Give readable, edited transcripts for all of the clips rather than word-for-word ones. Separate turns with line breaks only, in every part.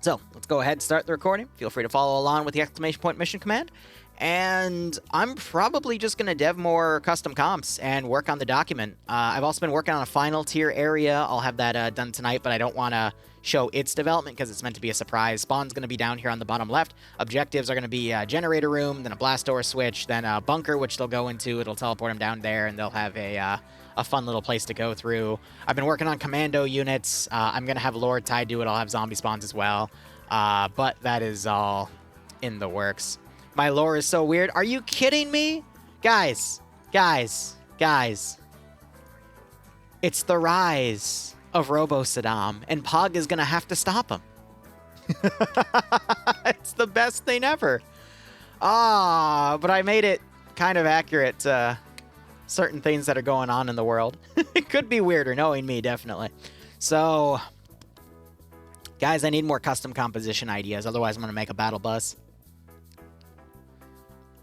So let's go ahead and start the recording. Feel free to follow along with the exclamation point mission command. And I'm probably just going to dev more custom comps and work on the document. I've also been working on a final tier area. I'll have that done tonight, but I don't want to show its development because it's meant to be a surprise. Spawn's going to be down here on the bottom left. Objectives are going to be a generator room, then a blast door switch, then a bunker, which they'll go into. It'll teleport them down there, and they'll have a fun little place to go through. I've been working on commando units. I'm going to have lore tied to it. I'll have zombie spawns as well. But that is all in the works. My lore is so weird. Are you kidding me? Guys. It's the rise of Robo-Saddam, and Pog is going to have to stop him. It's the best thing ever. But I made it kind of accurate to certain things that are going on in the world. It could be weirder, knowing me, definitely. So, guys, I need more custom composition ideas. Otherwise, I'm going to make a battle bus.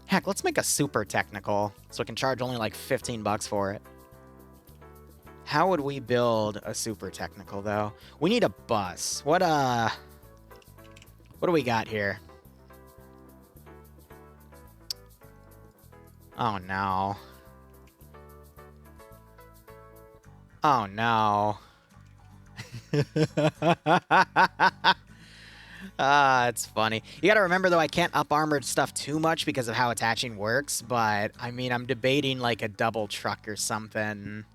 Heck, let's make a super technical so we can charge only like 15 bucks for it. How would we build a super technical, though? We need a bus. What do we got here? Oh, no. Oh, no. It's funny. You gotta remember, though, I can't up-armored stuff too much because of how attaching works, but, I mean, I'm debating, like, a double truck or something.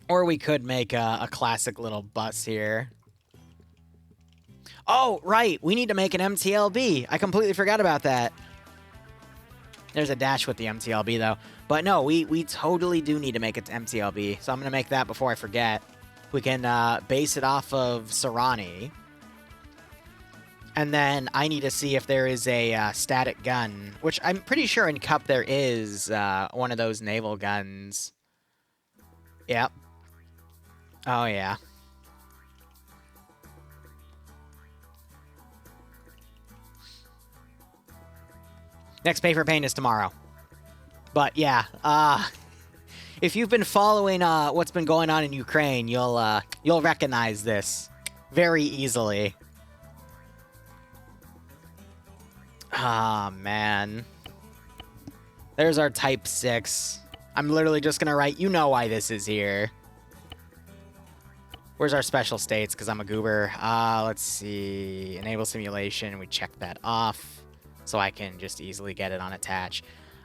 Or we could make a classic little bus here. Oh, right! We need to make an MTLB! I completely forgot about that. There's a dash with the MTLB, though. But no, we totally do need to make it to MTLB, so I'm going to make that before I forget. We can base it off of Sarani. And then I need to see if there is a static gun, which I'm pretty sure in Cup there is one of those naval guns. Yep. Oh, yeah. Next pay for paint is tomorrow. But yeah, if you've been following what's been going on in Ukraine, you'll recognize this very easily. Ah, man. There's our Type 6. I'm literally just gonna write, you know why this is here. Where's our special states? Because I'm a goober. Let's see. Enable simulation. We check that off. So I can just easily get it on attach.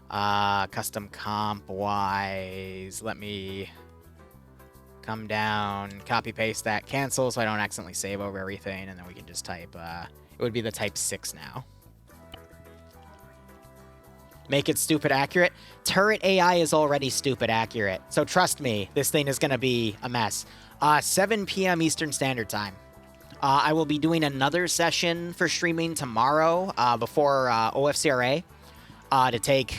Custom comp wise, let me come down, copy paste that, cancel so I don't accidentally save over everything, and then we can just type, it would be the Type 6 now. Make it stupid accurate. Turret AI is already stupid accurate, so trust me, this thing is going to be a mess. 7 p.m. Eastern Standard Time. I will be doing another session for streaming tomorrow before OFCRA to take,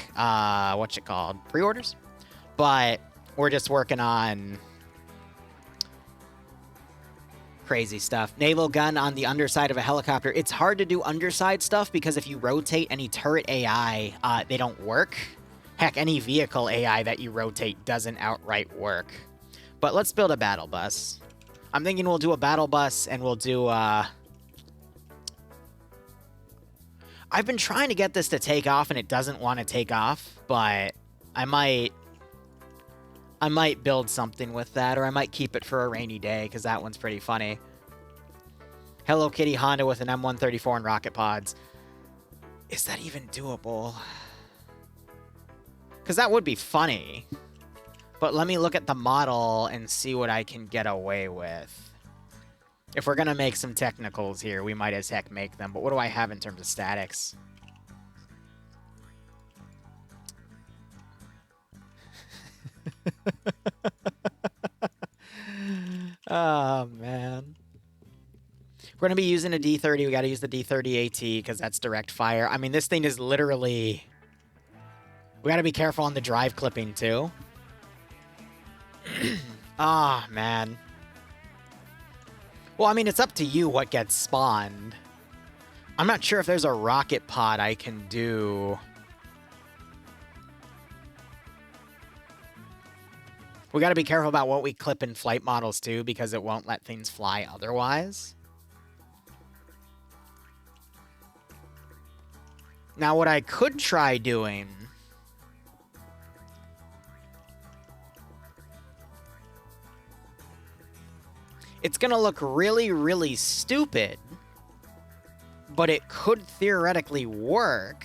pre-orders? But we're just working on crazy stuff. Naval gun on the underside of a helicopter. It's hard to do underside stuff because if you rotate any turret AI, they don't work. Heck, any vehicle AI that you rotate doesn't outright work. But let's build a battle bus. I'm thinking we'll do a battle bus, and we'll do, I've been trying to get this to take off, and it doesn't want to take off, but I might build something with that, or I might keep it for a rainy day, because that one's pretty funny. Hello Kitty Honda with an M134 and rocket pods. Is that even doable? Because that would be funny. But let me look at the model and see what I can get away with. If we're going to make some technicals here, we might as heck make them. But what do I have in terms of statics? Oh, man. If we're going to be using a D30, we got to use the D30 AT because that's direct fire. I mean, this thing is literally... We got to be careful on the drive clipping, too. Ah, man. Well, I mean, it's up to you what gets spawned. I'm not sure if there's a rocket pod I can do. We got to be careful about what we clip in flight models, too, because it won't let things fly otherwise. Now, what I could try doing... It's going to look really, really stupid, but it could theoretically work.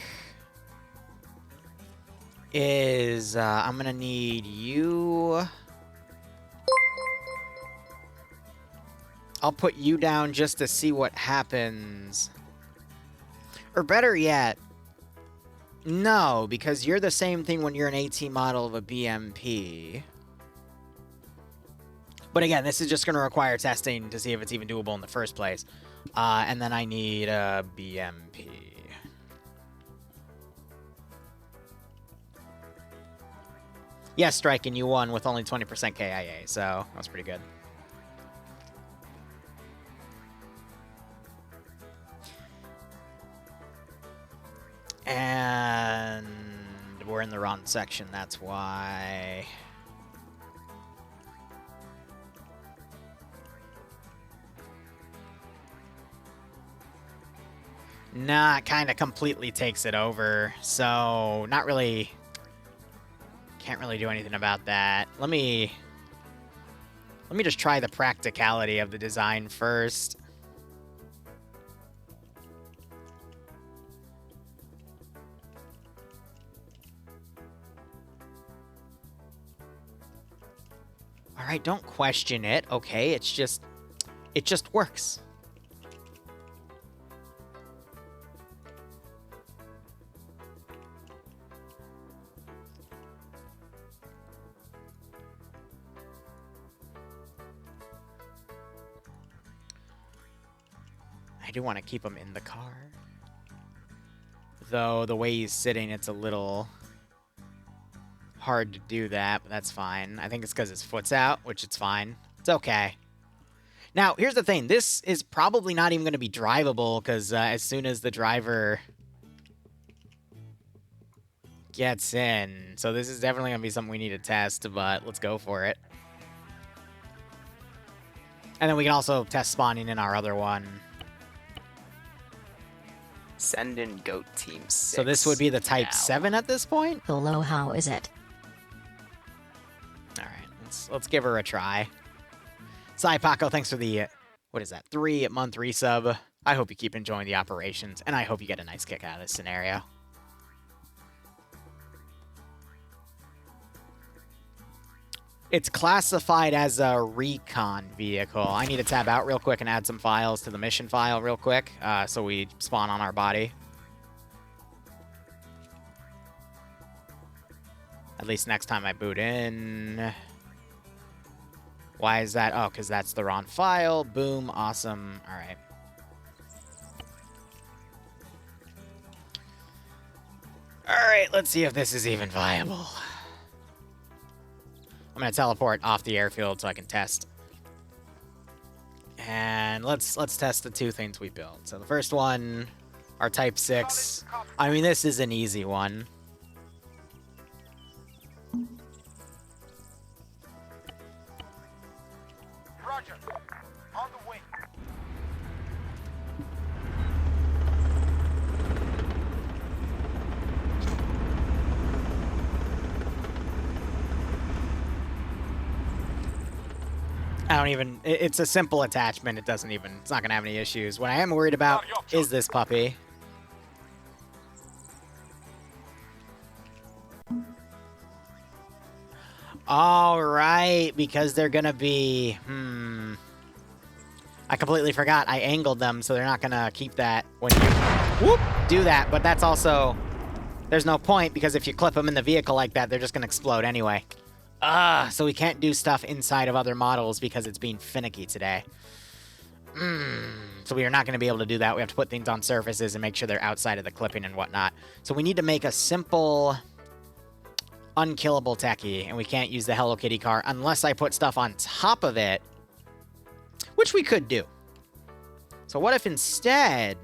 I'm going to need you... I'll put you down just to see what happens. Or better yet, no, because you're the same thing when you're an AT model of a BMP. But again, this is just going to require testing to see if it's even doable in the first place. And then I need a BMP. Yes, striking, you won with only 20% KIA, so that's pretty good. And we're in the wrong section, that's why. Nah, it kind of completely takes it over, so not really... Can't really do anything about that. Let me just try the practicality of the design first. All right, don't question it, okay? It just works. I do want to keep him in the car. Though, the way he's sitting, it's a little hard to do that, but that's fine. I think it's because his foot's out, which it's fine. It's okay. Now, here's the thing. This is probably not even going to be drivable, because as soon as the driver gets in. So this is definitely going to be something we need to test, but let's go for it. And then we can also test spawning in our other one.
Send in Goat Team 6.
So this would be the Type 7 at this point?
Hello, how is it?
Alright, let's give her a try. Sai Paco, thanks for the, what is that, 3-month resub. I hope you keep enjoying the operations, and I hope you get a nice kick out of this scenario. It's classified as a recon vehicle. I need to tab out real quick and add some files to the mission file real quick, so we spawn on our body. At least next time I boot in. Why is that? Oh, because that's the wrong file. Boom. Awesome. All right. All right, let's see if this is even viable. I'm going to teleport off the airfield so I can test. And let's test the two things we built. So the first one, our Type 6. I mean, this is an easy one.
Roger. On the way.
I don't even... It's a simple attachment. It doesn't even... It's not going to have any issues. What I am worried about is this puppy. All right, because they're going to be... I completely forgot. I angled them, so they're not going to keep that when you do that. But that's also... There's no point, because if you clip them in the vehicle like that, they're just going to explode anyway. So we can't do stuff inside of other models because it's being finicky today. So we are not going to be able to do that. We have to put things on surfaces and make sure they're outside of the clipping and whatnot. So we need to make a simple, unkillable techie, and we can't use the Hello Kitty car unless I put stuff on top of it, which we could do. So what if instead...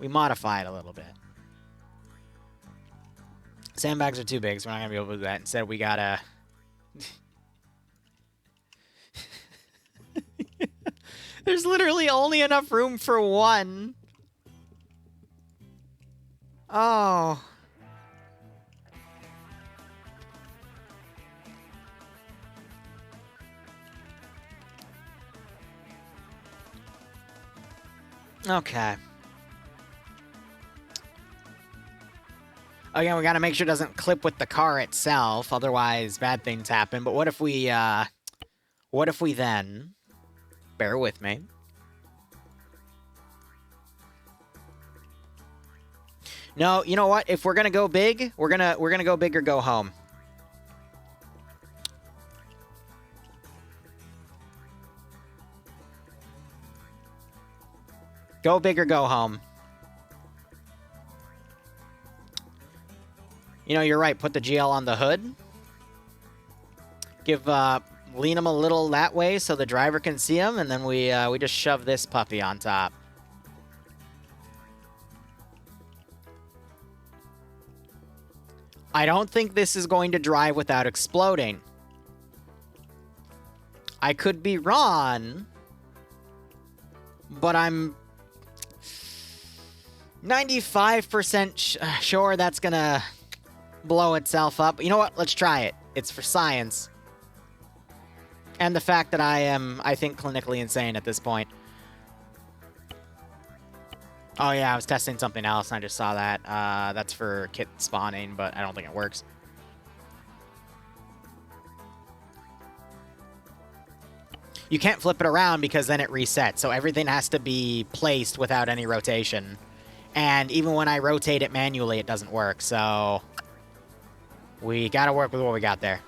We modify it a little bit. Sandbags are too big, so we're not going to be able to do that. Instead, we got to... There's literally only enough room for one. Oh. Okay. Again, we gotta make sure it doesn't clip with the car itself, otherwise bad things happen. But what if we then... Bear with me. No, you know what? If we're gonna go big, we're gonna go big or go home. Go big or go home. You know, you're right. Put the GL on the hood. Lean them a little that way so the driver can see them, and then we just shove this puppy on top. I don't think this is going to drive without exploding. I could be wrong, but I'm 95% sure that's gonna blow itself up. You know what? Let's try it. It's for science. And the fact that I am, I think, clinically insane at this point. Oh yeah, I was testing something else and I just saw that. That's for kit spawning, but I don't think it works. You can't flip it around because then it resets, so everything has to be placed without any rotation. And even when I rotate it manually, it doesn't work, so... We gotta work with what we got there.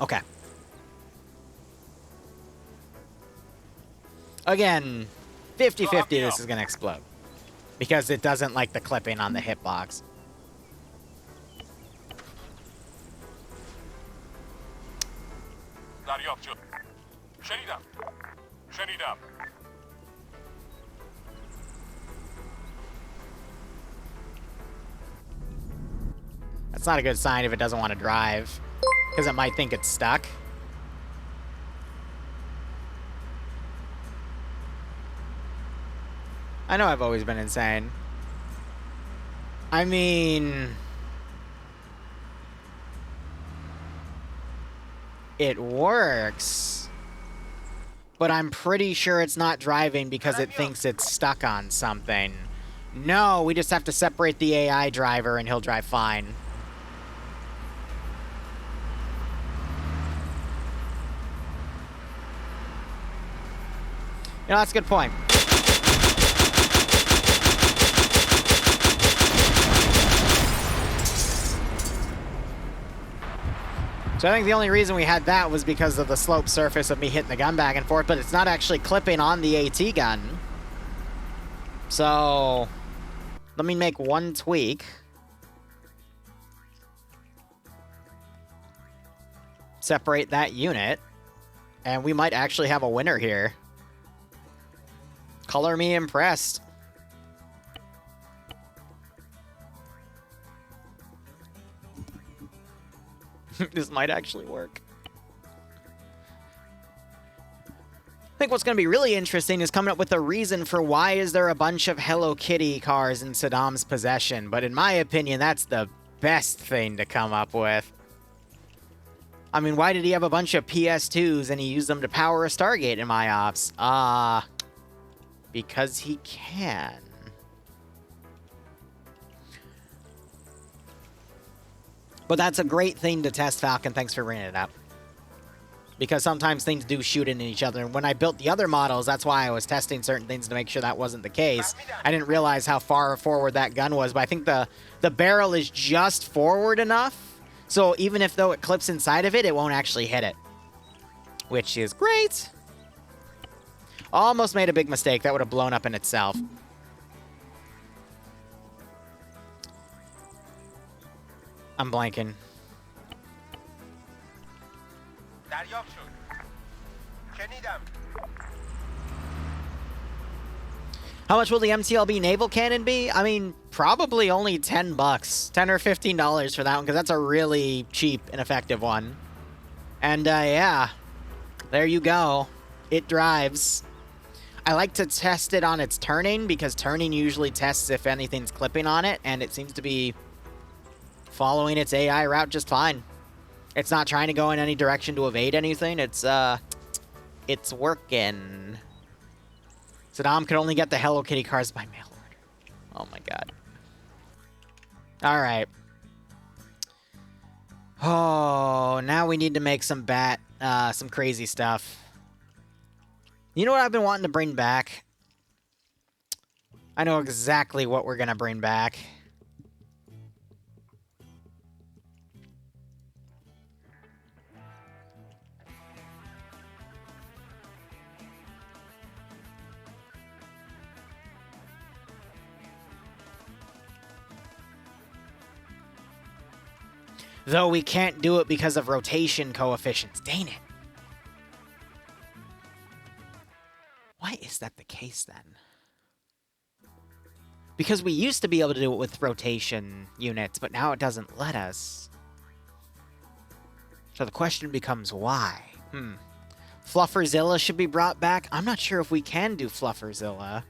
Okay. Again, 50-50 this is going to explode. Because it doesn't like the clipping on the hitbox. That's not a good sign if it doesn't want to drive. Because it might think it's stuck. I know I've always been insane. I mean... It works. But I'm pretty sure it's not driving because it thinks it's stuck on something. No, we just have to separate the AI driver and he'll drive fine. You know, that's a good point. So I think the only reason we had that was because of the slope surface of me hitting the gun back and forth, but it's not actually clipping on the AT gun. So, let me make one tweak. Separate that unit, and we might actually have a winner here. Color me impressed. This might actually work. I think what's going to be really interesting is coming up with a reason for why is there a bunch of Hello Kitty cars in Saddam's possession. But in my opinion, that's the best thing to come up with. I mean, why did he have a bunch of PS2s and he used them to power a Stargate in my ops? Because he can. But that's a great thing to test, Falcon. Thanks for bringing it up. Because sometimes things do shoot into each other. And when I built the other models, that's why I was testing certain things to make sure that wasn't the case. I didn't realize how far forward that gun was, but I think the barrel is just forward enough. So even if though it clips inside of it, it won't actually hit it. Which is great. Almost made a big mistake. That would have blown up in itself. I'm blanking. How much will the MTLB naval cannon be? I mean, probably only $10. $10 or $15 for that one, because that's a really cheap and effective one. And, yeah. There you go. It drives. I like to test it on its turning, because turning usually tests if anything's clipping on it, and it seems to be following its AI route just fine. It's not trying to go in any direction to evade anything. It's working. Saddam could only get the Hello Kitty cars by mail order. Oh my god. Alright. Oh, now we need to make some some crazy stuff. You know what I've been wanting to bring back? I know exactly what we're gonna bring back. Though we can't do it because of rotation coefficients. Dang it. Why is that the case, then? Because we used to be able to do it with rotation units, but now it doesn't let us. So the question becomes, why? Flufferzilla should be brought back. I'm not sure if we can do Flufferzilla.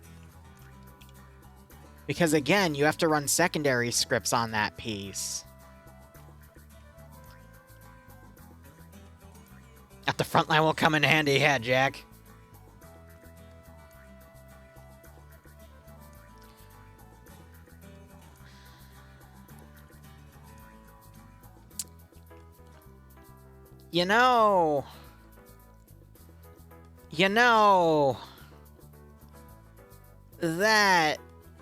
Because, again, you have to run secondary scripts on that piece. At the front line will come in handy, yeah, Jack. You know, that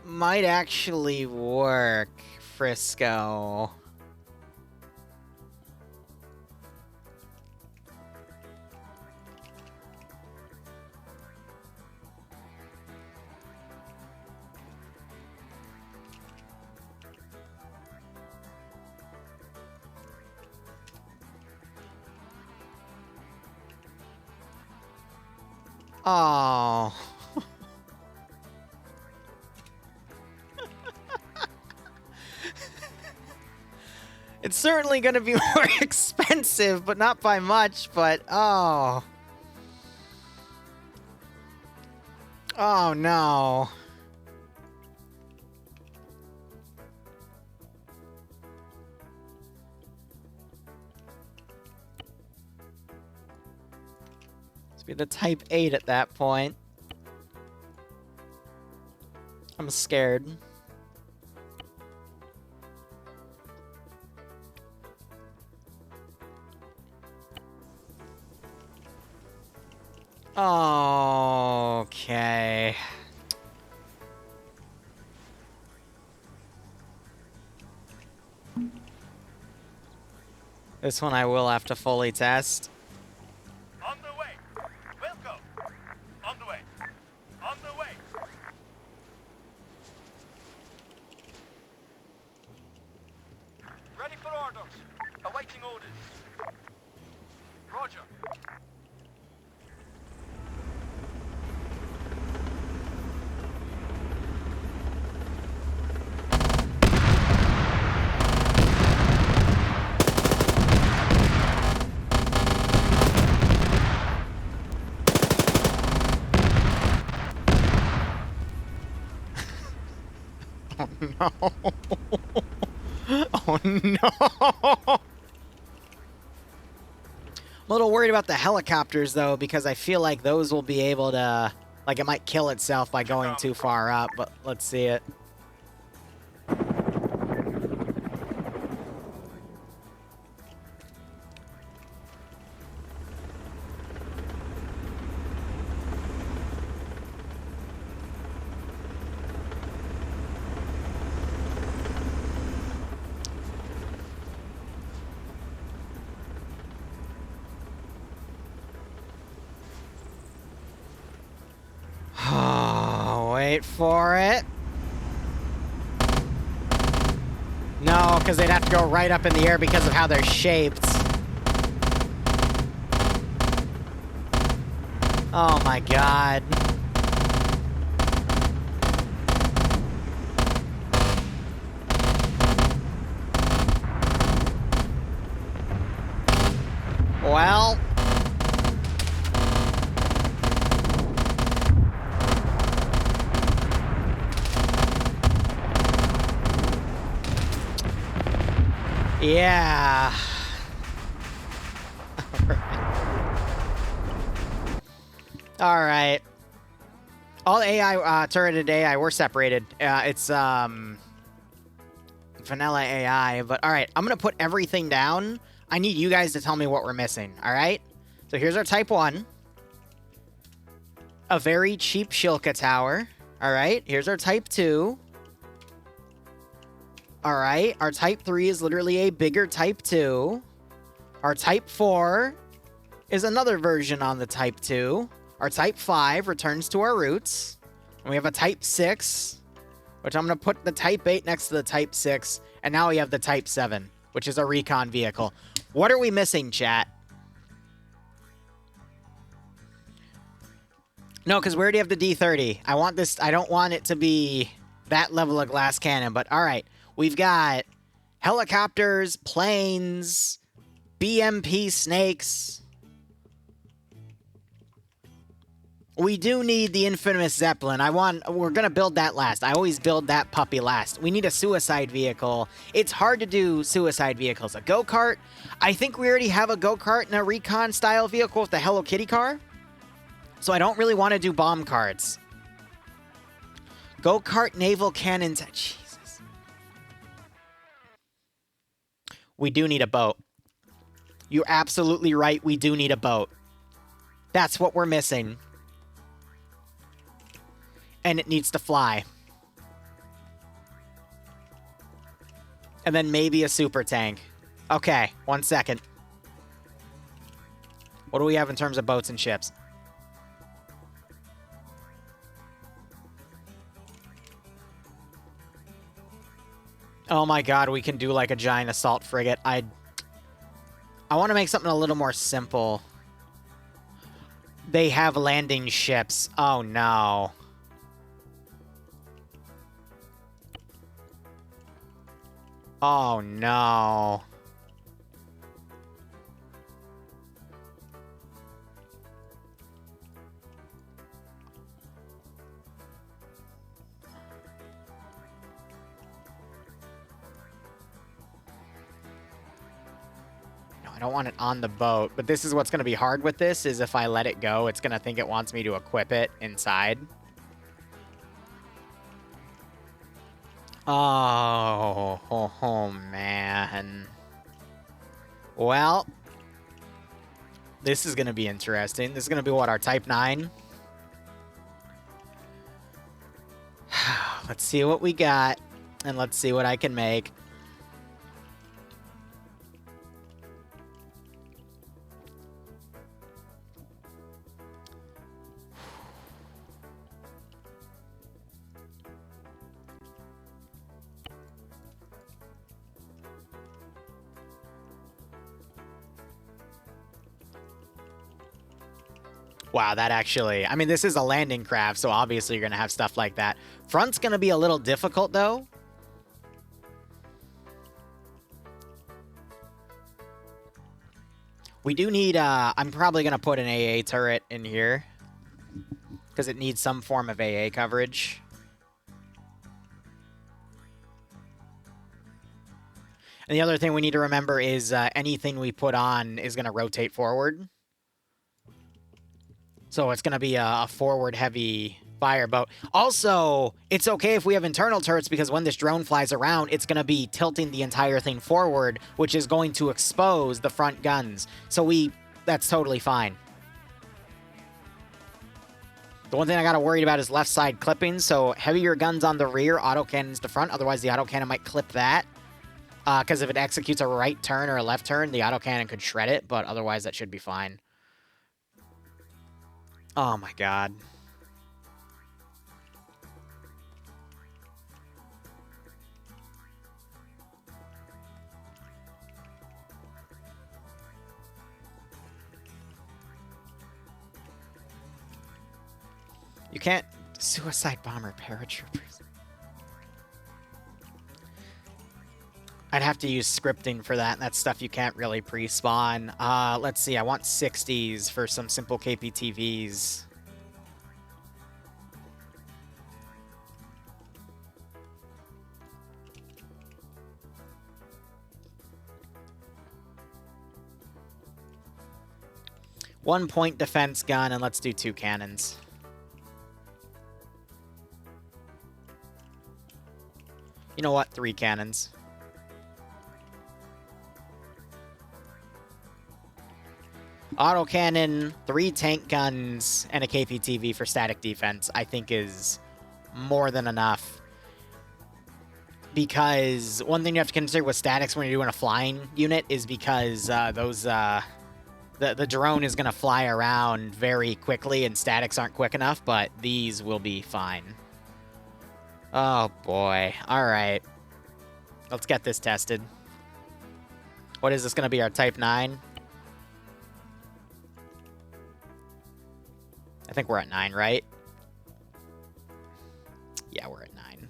might actually work, Frisco. Oh. It's certainly going to be more expensive, but not by much, but oh. Oh no. Be the Type 8 at that point. I'm scared. Okay. This one I will have to fully test.
Awaiting orders. Roger.
Oh no. Oh no. I'm a little worried about the helicopters, though, because I feel like those will be able to... Like, it might kill itself by going too far up, but let's see it. Wait for it. No, because they'd have to go right up in the air because of how they're shaped. Oh my god. Well... Yeah. All right. All AI turreted AI were separated. It's vanilla AI, but all right. I'm gonna put everything down. I need you guys to tell me what we're missing. All right. So here's our Type 1. A very cheap Shilka tower. All right. Here's our Type 2. All right. Our Type 3 is literally a bigger Type 2. Our Type 4 is another version on the Type 2. Our Type 5 returns to our roots. And we have a Type 6, which I'm going to put the Type 8 next to the Type 6. And now we have the Type 7, which is a recon vehicle. What are we missing, chat? No, because we already have the D30. I want this. I don't want it to be that level of glass cannon. But all right, we've got helicopters, planes, BMP snakes. We do need the infamous Zeppelin. We're going to build that last. I always build that puppy last. We need a suicide vehicle. It's hard to do suicide vehicles. A go-kart. I think we already have a go-kart and a recon style vehicle with the Hello Kitty car. So I don't really want to do bomb carts. Go-kart naval cannons. Jesus. We do need a boat. You're absolutely right. We do need a boat. That's what we're missing. And it needs to fly. And then maybe a super tank. Okay, 1 second. What do we have in terms of boats and ships? Oh my god, we can do like a giant assault frigate. I want to make something a little more simple. They have landing ships. Oh no. Oh no. I don't want it on the boat, but this is what's going to be hard with this, is if I let it go, it's going to think it wants me to equip it inside. Oh, man. Well, this is going to be interesting. This is going to be what, our Type 9? Let's see what we got, and let's see what I can make. Wow, that actually... I mean, this is a landing craft, so obviously you're going to have stuff like that. Front's going to be a little difficult, though. We do need... I'm probably going to put an AA turret in here, because it needs some form of AA coverage. And the other thing we need to remember is anything we put on is going to rotate forward. So it's going to be a forward-heavy fire boat. Also, it's okay if we have internal turrets, because when this drone flies around, it's going to be tilting the entire thing forward, which is going to expose the front guns. So that's totally fine. The one thing I got to worry about is left side clipping. So heavier guns on the rear, autocannons to front. Otherwise, the autocannon might clip that. Because if it executes a right turn or a left turn, the autocannon could shred it. But otherwise, that should be fine. Oh my god. You can't... Suicide bomber paratroopers. I'd have to use scripting for that, and that's stuff you can't really pre-spawn. Let's see, I want 60s for some simple KPTVs. One-point defense gun, and let's do 2 cannons. You know what? 3 cannons. Autocannon, 3 tank guns, and a KPTV for static defense, I think is more than enough. Because one thing you have to consider with statics when you're doing a flying unit is because the drone is going to fly around very quickly and statics aren't quick enough, but these will be fine. Oh boy. Alright. Let's get this tested. What is this going to be, our Type 9? I think we're at 9, right? Yeah, we're at 9.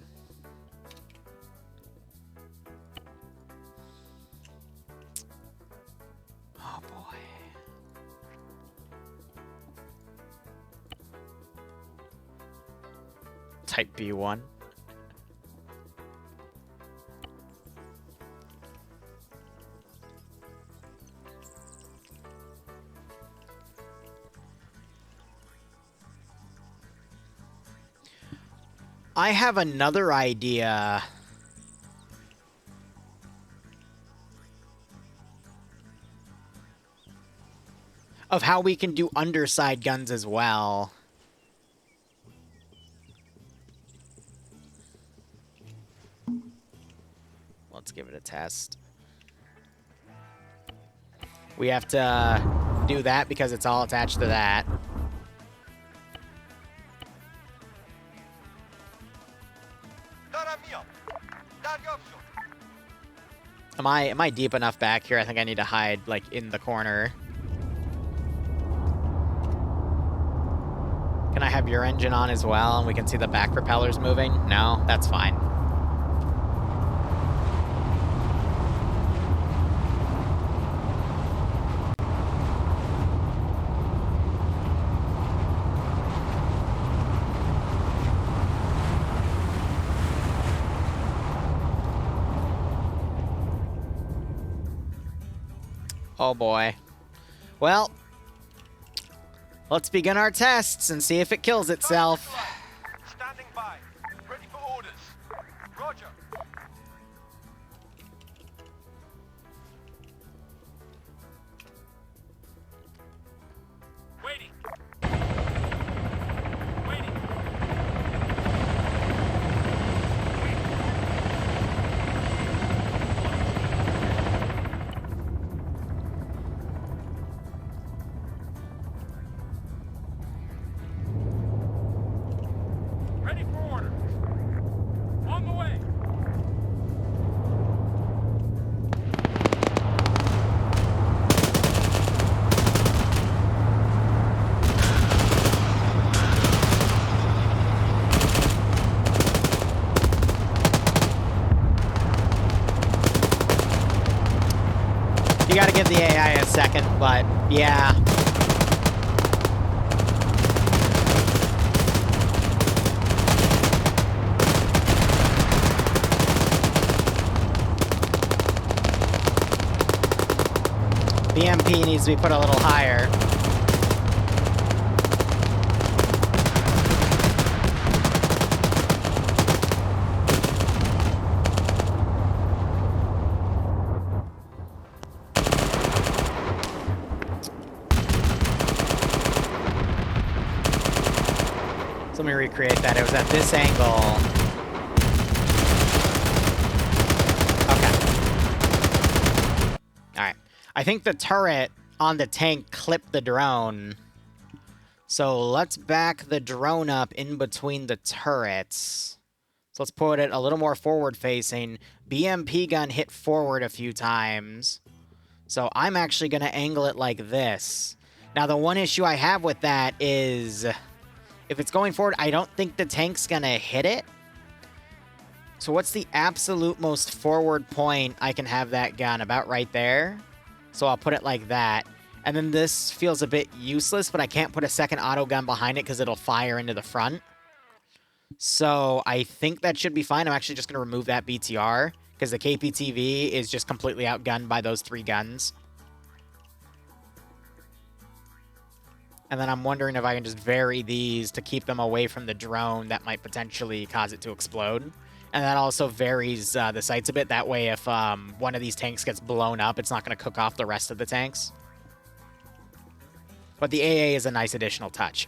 Oh boy. Type B1. I have another idea. Of how we can do underside guns as well. Let's give it a test. We have to do that because it's all attached to that. Am I deep enough back here? I think I need to hide, like, in the corner. Can I have your engine on as well, and we can see the back propellers moving? No? That's fine. Oh boy. Well, let's begin our tests and see if it kills itself.
Standing by. Ready for orders. Roger. Waiting. Waiting. Ready for order. On the way.
You gotta give the AI a second, but yeah. The MP needs to be put a little higher. So let me recreate that. It was at this angle. Okay. Alright. I think the turret on the tank clipped the drone. So let's back the drone up in between the turrets. So let's put it a little more forward facing. BMP gun hit forward a few times. So I'm actually going to angle it like this. Now the one issue I have with that is if it's going forward, I don't think the tank's going to hit it. So what's the absolute most forward point I can have that gun? About right there. So I'll put it like that. And then this feels a bit useless, but I can't put a second auto gun behind it because it'll fire into the front. So I think that should be fine. I'm actually just going to remove that BTR because the KPTV is just completely outgunned by those 3 guns. And then I'm wondering if I can just vary these to keep them away from the drone that might potentially cause it to explode. And that also varies the sights a bit. That way, if one of these tanks gets blown up, it's not going to cook off the rest of the tanks. But the AA is a nice additional touch.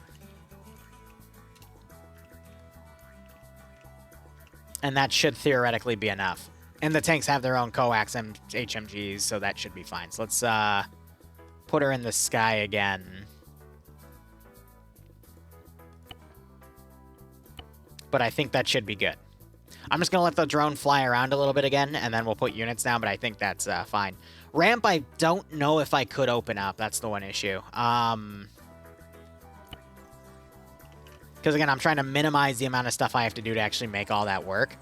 And that should theoretically be enough. And the tanks have their own coax HMGs, so that should be fine. So let's put her in the sky again. But I think that should be good. I'm just going to let the drone fly around a little bit again, and then we'll put units down, but I think that's fine. Ramp, I don't know if I could open up. That's the one issue. Because, again, I'm trying to minimize the amount of stuff I have to do to actually make all that work.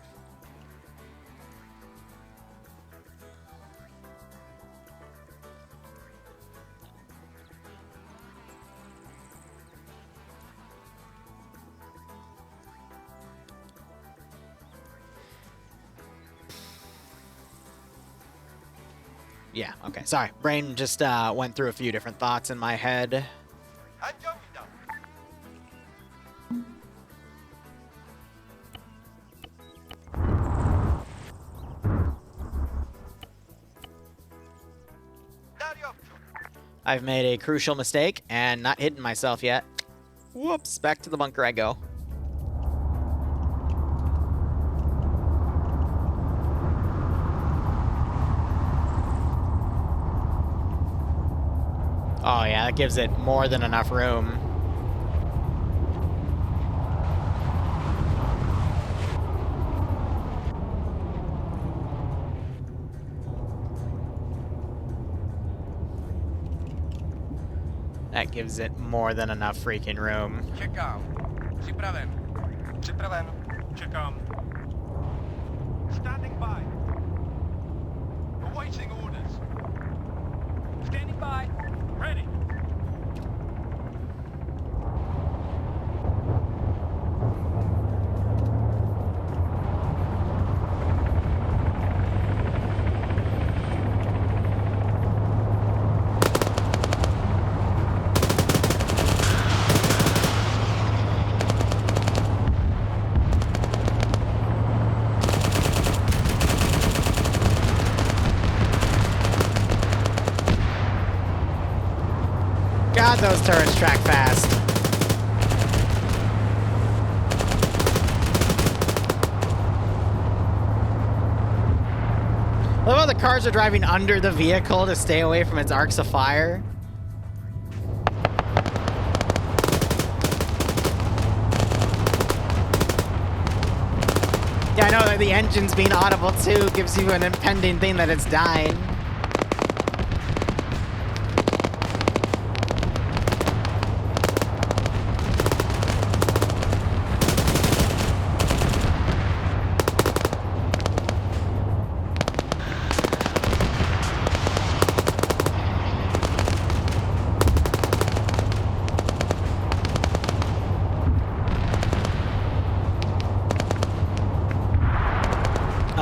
Yeah, okay. Sorry. Brain just went through a few different thoughts in my head. I've made a crucial mistake and not hidden myself yet. Whoops, back to the bunker I go. Oh yeah, that gives it more than enough room. That gives it more than enough freaking room.
Čekám. Připraven. Připraven. Čekám. Standing by. Awaiting orders. Standing by. Ready.
God, those turrets track fast. I love how the cars are driving under the vehicle to stay away from its arcs of fire. Yeah, I know that the engine's being audible too gives you an impending thing that it's dying.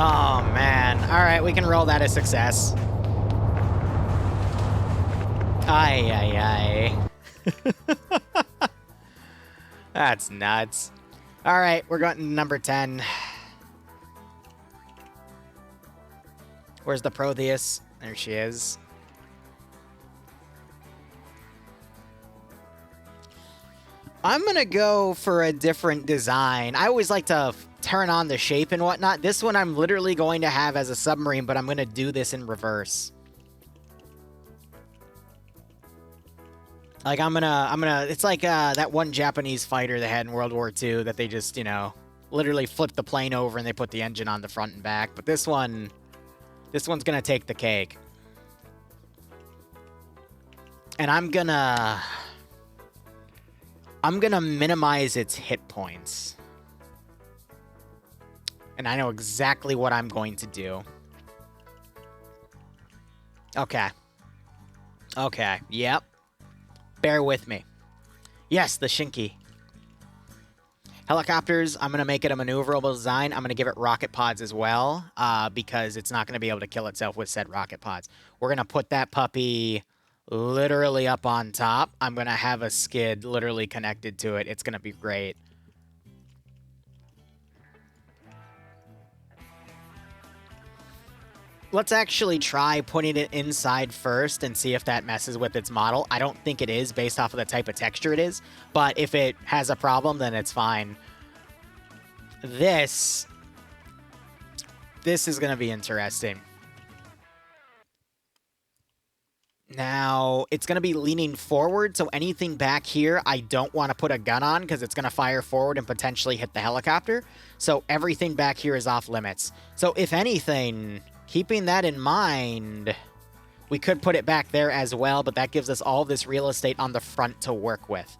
Oh, man. All right, we can roll that as success. Ay. That's nuts. All right, we're going to number 10. Where's the Protheus? There she is. I'm going to go for a different design. I always like to turn on the shape and whatnot. This one I'm literally going to have as a submarine, but I'm going to do this in reverse. Like, it's like that one Japanese fighter they had in World War II that they just, you know, literally flipped the plane over and they put the engine on the front and back. But this one's going to take the cake. And I'm gonna minimize its hit points. And I know exactly what I'm going to do. Okay. Okay. Yep. Bear with me. Yes, the Shinky. Helicopters, I'm going to make it a maneuverable design. I'm going to give it rocket pods as well, because it's not going to be able to kill itself with said rocket pods. We're going to put that puppy literally up on top. I'm going to have a skid literally connected to it. It's going to be great. Let's actually try putting it inside first and see if that messes with its model. I don't think it is based off of the type of texture it is, but if it has a problem, then it's fine. This is going to be interesting. Now, it's going to be leaning forward, so anything back here I don't want to put a gun on because it's going to fire forward and potentially hit the helicopter. So everything back here is off limits. So if anything, keeping that in mind, we could put it back there as well, but that gives us all this real estate on the front to work with.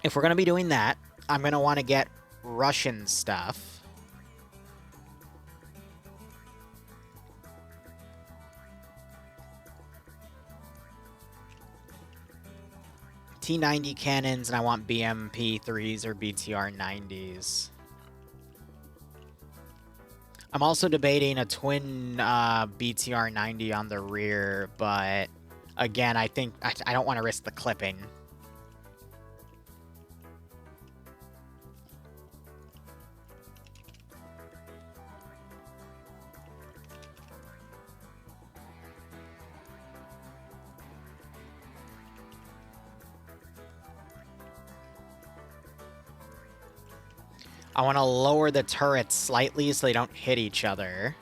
If we're going to be doing that, I'm going to want to get Russian stuff. T90 cannons, and I want BMP3s or BTR90s. I'm also debating a twin BTR90 on the rear, but again, I think I don't want to risk the clipping. I want to lower the turrets slightly so they don't hit each other.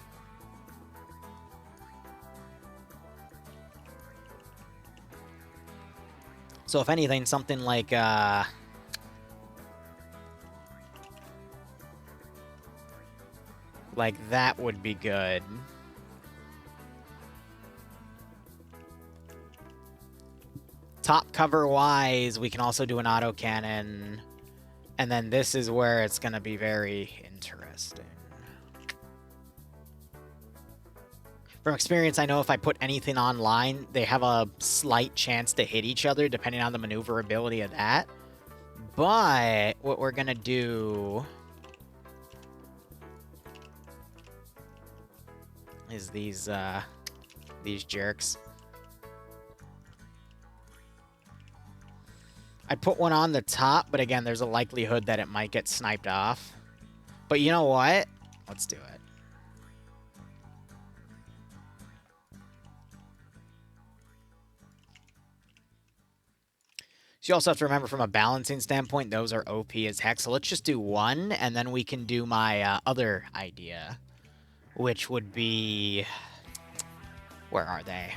So if anything, something like that would be good. Top cover-wise, we can also do an autocannon. And then this is where it's going to be very interesting. From experience, I know if I put anything online, they have a slight chance to hit each other, depending on the maneuverability of that. But what we're going to do is these jerks. I'd put one on the top, but again, there's a likelihood that it might get sniped off. But you know what? Let's do it. So you also have to remember from a balancing standpoint, those are OP as heck. So let's just do one, and then we can do my other idea, which would be... Where are they?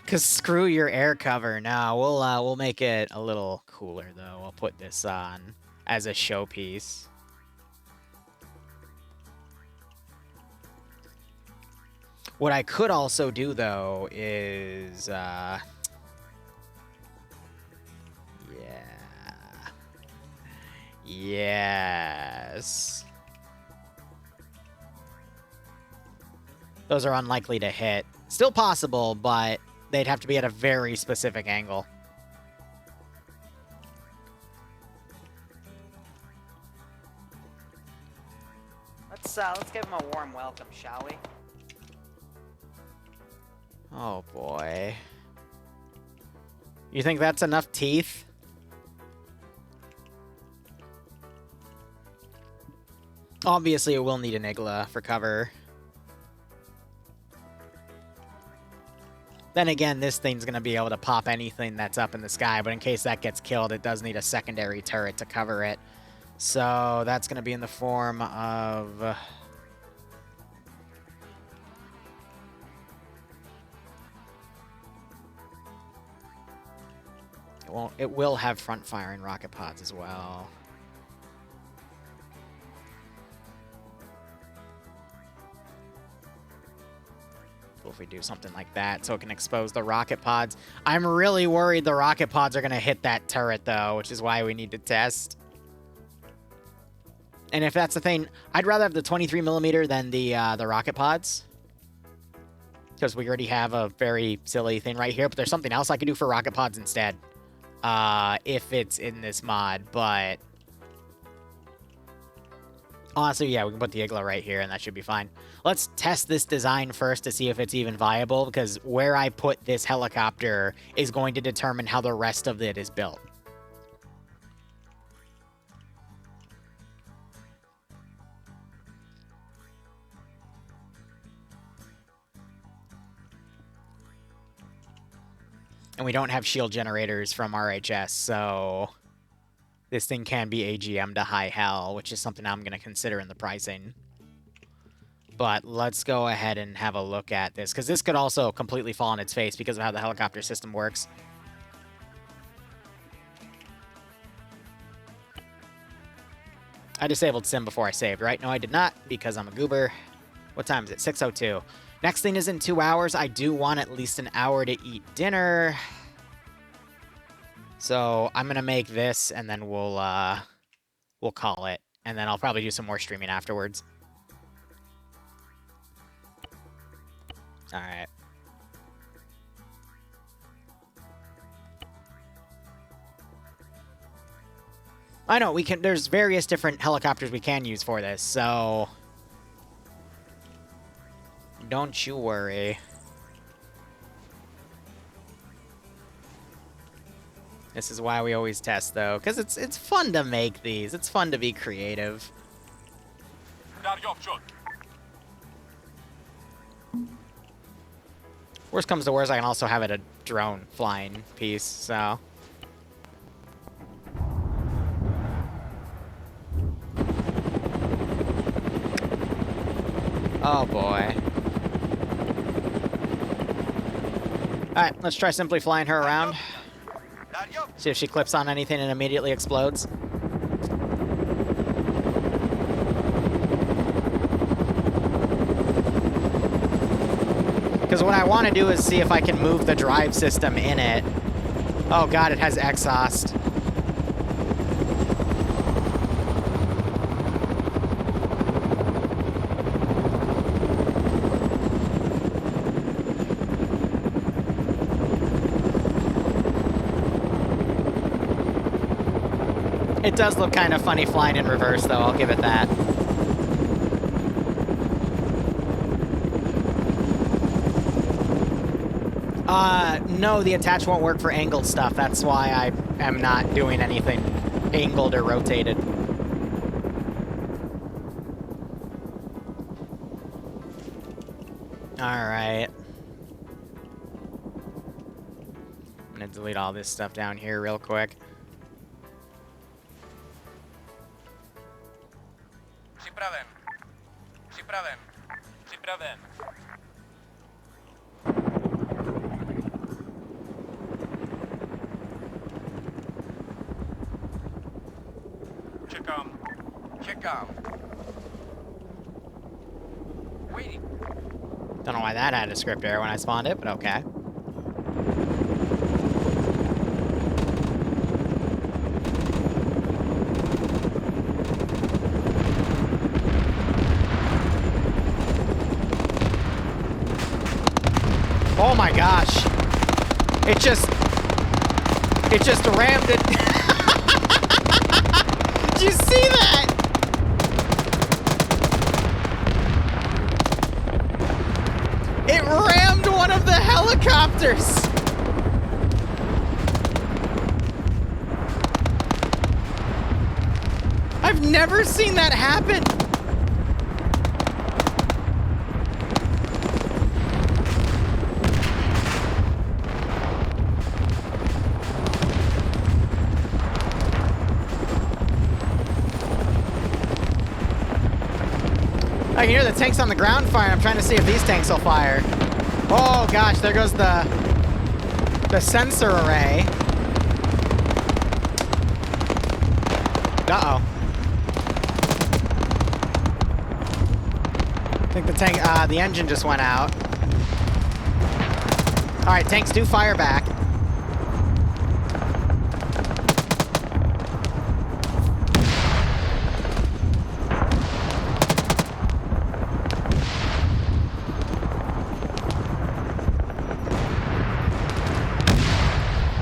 Because screw your air cover. No, we'll make it a little cooler, though. We'll put this on as a showpiece. What I could also do, though, is... yeah. Yes. Those are unlikely to hit. Still possible, but... they'd have to be at a very specific angle. Let's give him a warm welcome, shall we? Oh boy. You think that's enough teeth? Obviously, it will need an Igla for cover. Then again, this thing's going to be able to pop anything that's up in the sky, but in case that gets killed, it does need a secondary turret to cover it. So that's going to be in the form of... It will have front-firing rocket pods as well. Cool if we do something like that so it can expose the rocket pods. I'm really worried the rocket pods are going to hit that turret, though, which is why we need to test. And if that's the thing, I'd rather have the 23mm than the rocket pods. Because we already have a very silly thing right here. But there's something else I could do for rocket pods instead. If it's in this mod, but... honestly, yeah, we can put the igloo right here, and that should be fine. Let's test this design first to see if it's even viable, because where I put this helicopter is going to determine how the rest of it is built. And we don't have shield generators from RHS, so this thing can be AGM to high hell, which is something I'm going to consider in the pricing. But let's go ahead and have a look at this, because this could also completely fall on its face because of how the helicopter system works. I disabled sim before I saved, right? No, I did not, because I'm a goober. What time is it? 6:02. Next thing is in 2 hours. I do want at least an hour to eat dinner. So I'm going to make this, and then we'll call it. And then I'll probably do some more streaming afterwards. All right. I know, we can. There's various different helicopters we can use for this, so... don't you worry. This is why we always test, though, because it's fun to make these. It's fun to be creative. Worst comes to worst, I can also have it a drone flying piece, so... oh, boy. Alright, let's try simply flying her around. See if she clips on anything and immediately explodes. Because what I want to do is see if I can move the drive system in it. Oh god, it has exhaust. It does look kind of funny flying in reverse, though, I'll give it that. No, the attach won't work for angled stuff. That's why I am not doing anything angled or rotated. Alright. I'm gonna delete all this stuff down here real quick. Don't know why that had a script error when I spawned it, but okay. Oh my gosh. It just rammed it. Did you see that? It rammed one of the helicopters. I've never seen that happen. I can hear the tanks on the ground fire. I'm trying to see if these tanks will fire. Oh gosh, there goes the sensor array. Uh-oh. I think the tank, the engine just went out. Alright, tanks do fire back.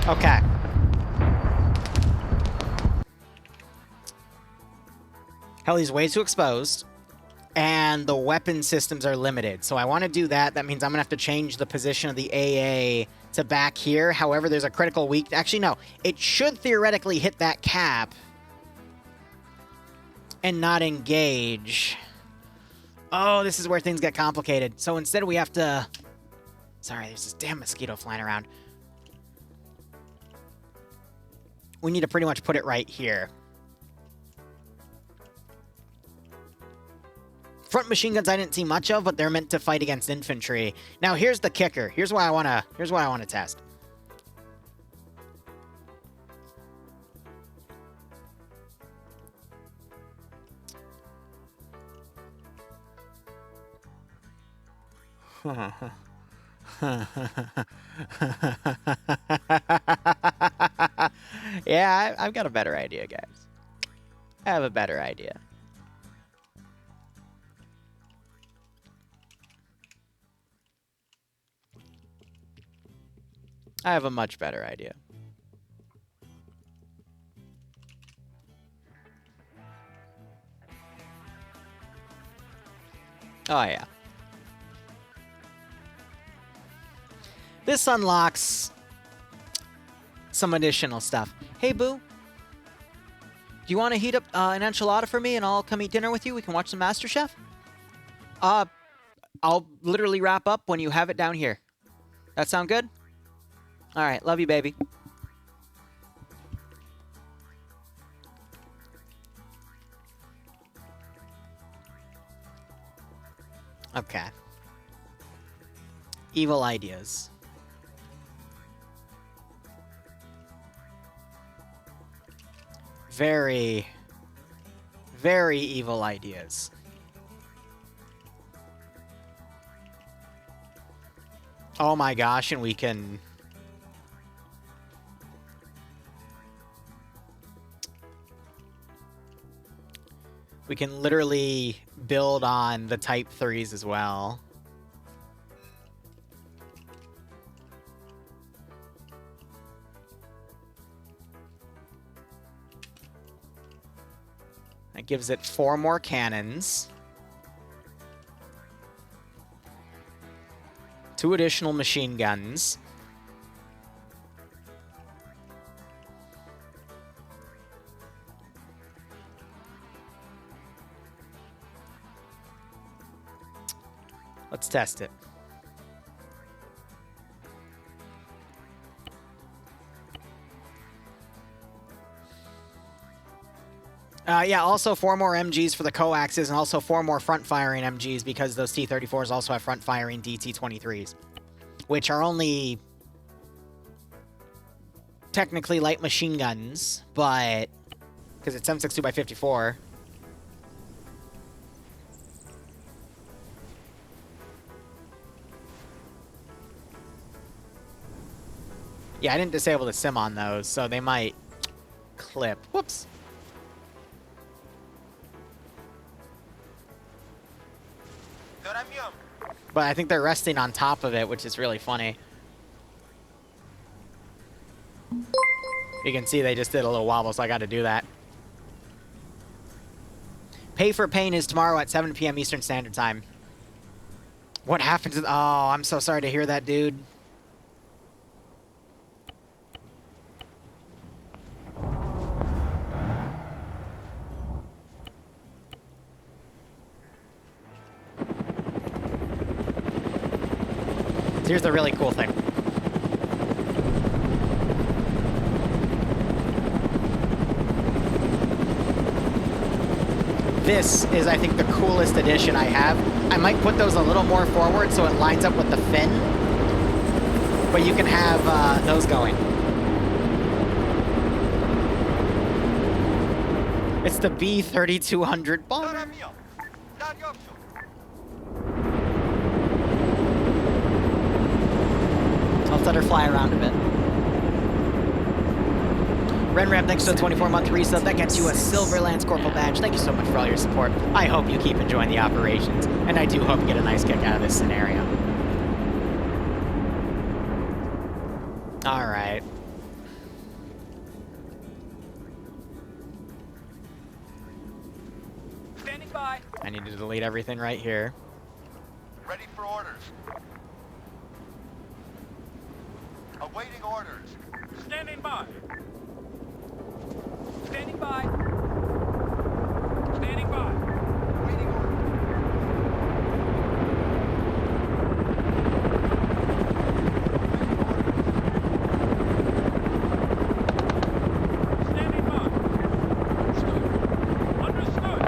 Okay. Hell, he's way too exposed. And the weapon systems are limited. So I want to do that. That means I'm going to have to change the position of the AA to back here. However, there's a critical weak... Actually, no. It should theoretically hit that cap and not engage. Oh, this is where things get complicated. So instead we have to... Sorry, there's this damn mosquito flying around. We need to pretty much put it right here. Front machine guns I didn't see much of, but they're meant to fight against infantry. Now here's the kicker. Here's what I wanna test. Yeah, I've got a better idea, guys. I have a better idea. I have a much better idea. Oh, yeah. This unlocks some additional stuff. Hey, Boo. Do you want to heat up an enchilada for me and I'll come eat dinner with you? We can watch some MasterChef? I'll literally wrap up when you have it down here. That sound good? All right, love you, baby. Okay. Evil ideas. Very, very evil ideas. Oh my gosh, and we can... We can literally build on the Type 3s as well. That gives it 4 more cannons. 2 additional machine guns. Let's test it. Yeah, also 4 more MGs for the coaxes, and also 4 more front-firing MGs because those T-34s also have front-firing DT-23s, which are only technically light machine guns, but because it's 7.62 by 54. Yeah, I didn't disable the sim on those, so they might clip. Whoops. But I think they're resting on top of it, which is really funny. You can see they just did a little wobble, so I got to do that. Pay for Pain is tomorrow at 7 p.m. Eastern Standard Time. What happened to... Oh, I'm so sorry to hear that, dude. Here's the really cool thing. This is, I think, the coolest addition I have. I might put those a little more forward so it lines up with the fin. But you can have those going. It's the B-3200 bomber. let her fly around a bit. Renrap, thanks to a 24-month resub. That gets you a Silver Lance Corporal badge. Thank you so much for all your support. I hope you keep enjoying the operations, and I do hope you get a nice kick out of this scenario. All right.
Standing by.
I need to delete everything right here.
Ready for orders. Awaiting orders. Standing by. Standing by. Standing by. Waiting orders. Standing by. Understood. Understood.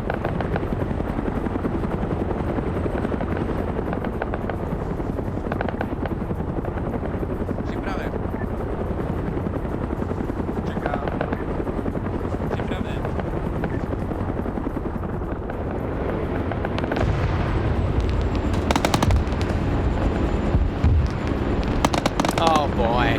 Sí, brother. Check out. Sí, brother.
Oh boy.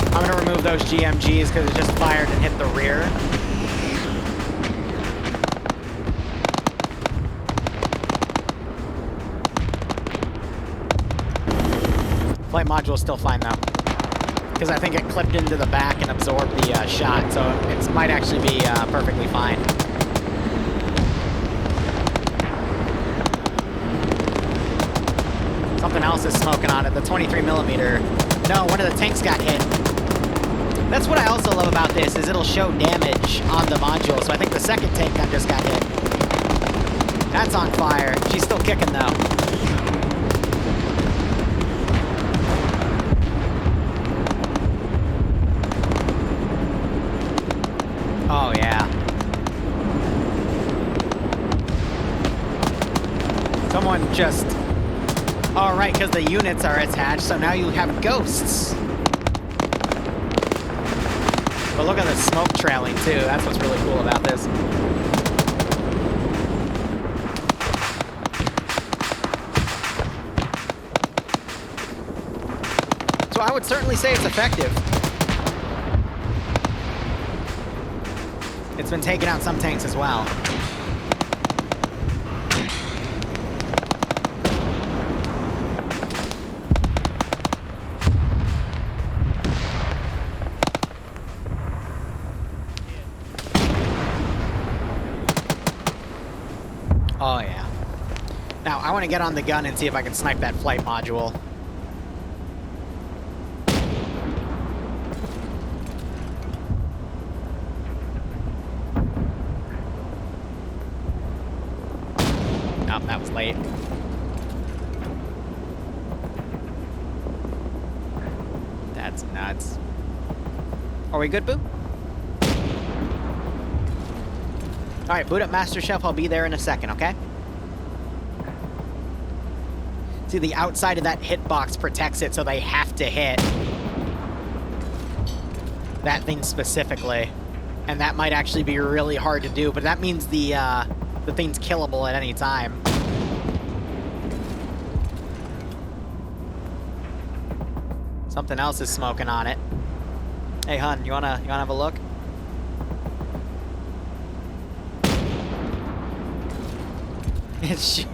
I'm gonna remove those GMGs because it just fired and hit the rear. Flight module's still fine though, because I think it clipped into the back and absorbed the shot, so it might actually be perfectly fine. Something else is smoking on it. The 23mm. No, one of the tanks got hit. That's what I also love about this, is it'll show damage on the module. So I think the second tank gun just got hit. That's on fire. She's still kicking though. Oh yeah. Someone just... Oh right, because the units are attached, so now you have ghosts. But look at the smoke trailing too. That's what's really cool about this. So I would certainly say it's effective. It's been taking out some tanks as well. Oh yeah. Now I want to get on the gun and see if I can snipe that flight module. Oh, that was late. That's nuts. Are we good, Boo? All right, boot up Master Chef. I'll be there in a second, okay? See, the outside of that hitbox protects it, so they have to hit that thing specifically. And that might actually be really hard to do, but that means the thing's killable at any time. Something else is smoking on it. Hey, hun, you wanna have a look? It's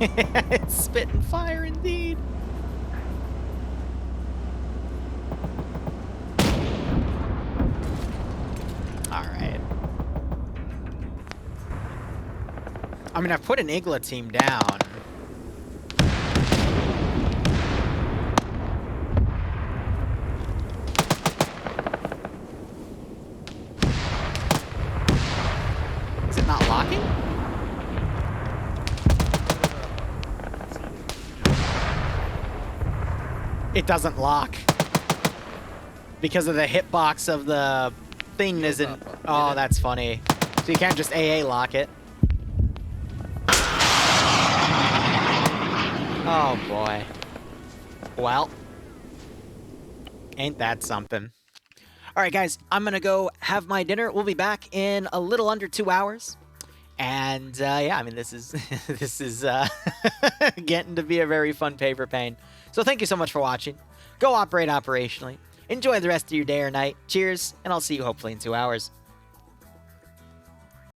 spitting fire indeed. All right. I mean, I've put an Igla team down. Is it not locking? it doesn't lock. Because of the hitbox of the thing isn't... Oh, that's funny. So you can't just AA lock it. Oh, boy. Well. Ain't that something. All right, guys. I'm going to go have my dinner. We'll be back in a little under 2 hours. And, yeah, I mean, this is this is getting to be a very fun paper pain. So thank you so much for watching. Go operate operationally. Enjoy the rest of your day or night. Cheers, and I'll see you hopefully in 2 hours.